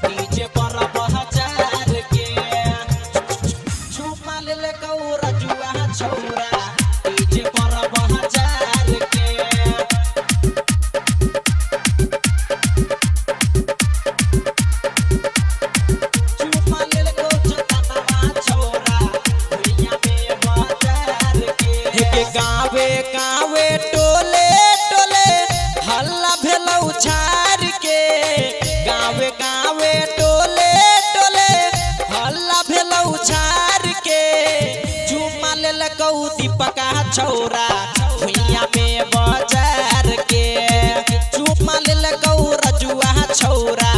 DJ पर बहजार के छुपा ले कौरा जुआ छौरा डीजे पर बहजार के छुपा ले को चतावा छौरा दुनिया में बाजार के गावे गावे टोले टोले हल्ला भेलौ छार के गावे गावे टोले टोले हल्ला भेलौ छार के चुमा लेलकौ दीपका छौरा भुइया में बाजार के चुमा लेलकौ रजुआ छौरा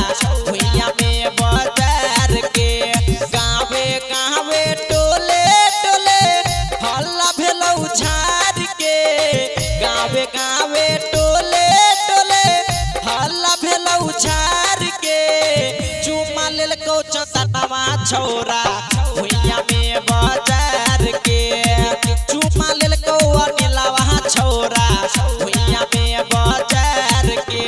भुइया में बाजार के गावे गावे टोले टोले हल्ला भेलौ छार के गावे गावे टोले टोले हल्ला भेलौ छार के चुमा लेलकौ चतावा छौरा भुइया में बाजार के चुमा लेलकौ अनिलवा छौरा भुइया में बाजार के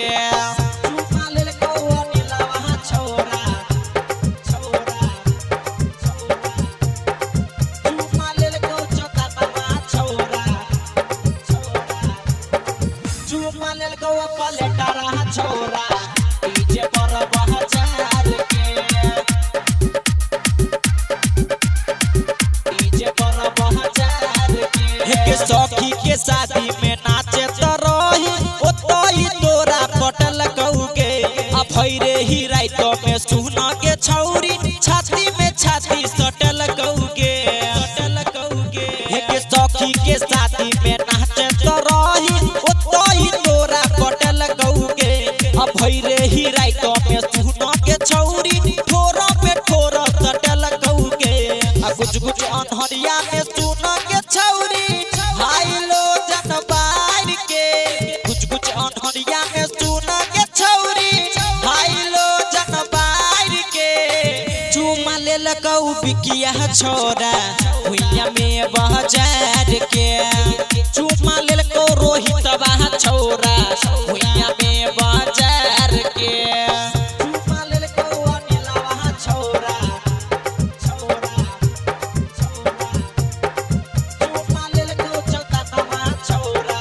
चुमा लेलकौ अनिलवा छौरा छौरा चुमा लेलकौ चतावा छौरा चुमा लेलकौ पलेटारा छौरा डीजे पर बहजार के डीजे पर बहजार के सखी के शादी में नाचे तो रही ओतई तोरा पटल कौगे आ भैरे ही रात में सुना के छौरी छाती में छाती सटल कौगे के सखी के शादी में नाचे तो रही ओतई तोरा पटल कौगे आ भैरे ही रात में सुना के छौरी ठोरा पे ठोरा सटल कौगे आ कुछ कुछ अनहरिया में सुना के छौरी हाय लो जनबार के कुछ कुछ अनहरिया में सुना के छौरी हाय लो जनबार के चुमा लेलकौ बिकिया छौरा भुइया में बाजार के चुमा लेलकौ रोहितवा छौरा भुइया में बाजार के चुमा लेलकौ अनिलवा छौरा छौरा चुमा लेलकौ चतावा छौरा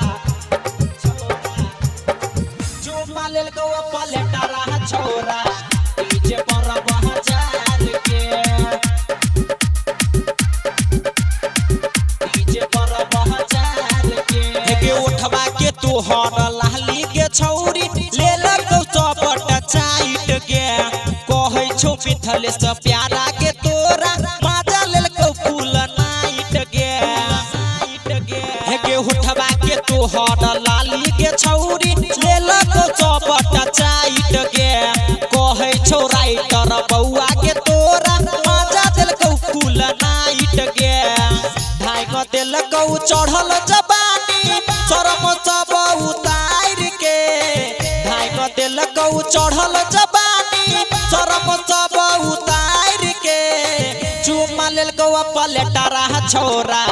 चुमा लेलकौ पलेटारा छौरा डीजे पर बहजार के डीजे पर बहजार के उठवा के तोहर लाली के छौरी लेलकौ चपट चाइट के कहै छौ मिथले से प्यारा के तोरा माजा लेलकौ फूल नाइट के उठवा के तोहर लाली के छौरी लेलकौ चपट चाइट के कहै छौ राइटर बौआ के तोरा माजा देलकौ फूल नाइट के ढाई देलकौ चढ़ल जबानी शरम सब उतार के ढाई देलकौ चढ़ल जबानी शरम सब उतार के चुमा लेलकौ पलेटारा छौरा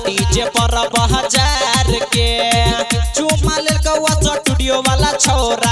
डीजे पर बहजार के चुमा लेलकौ स्टूडियो वाला छौरा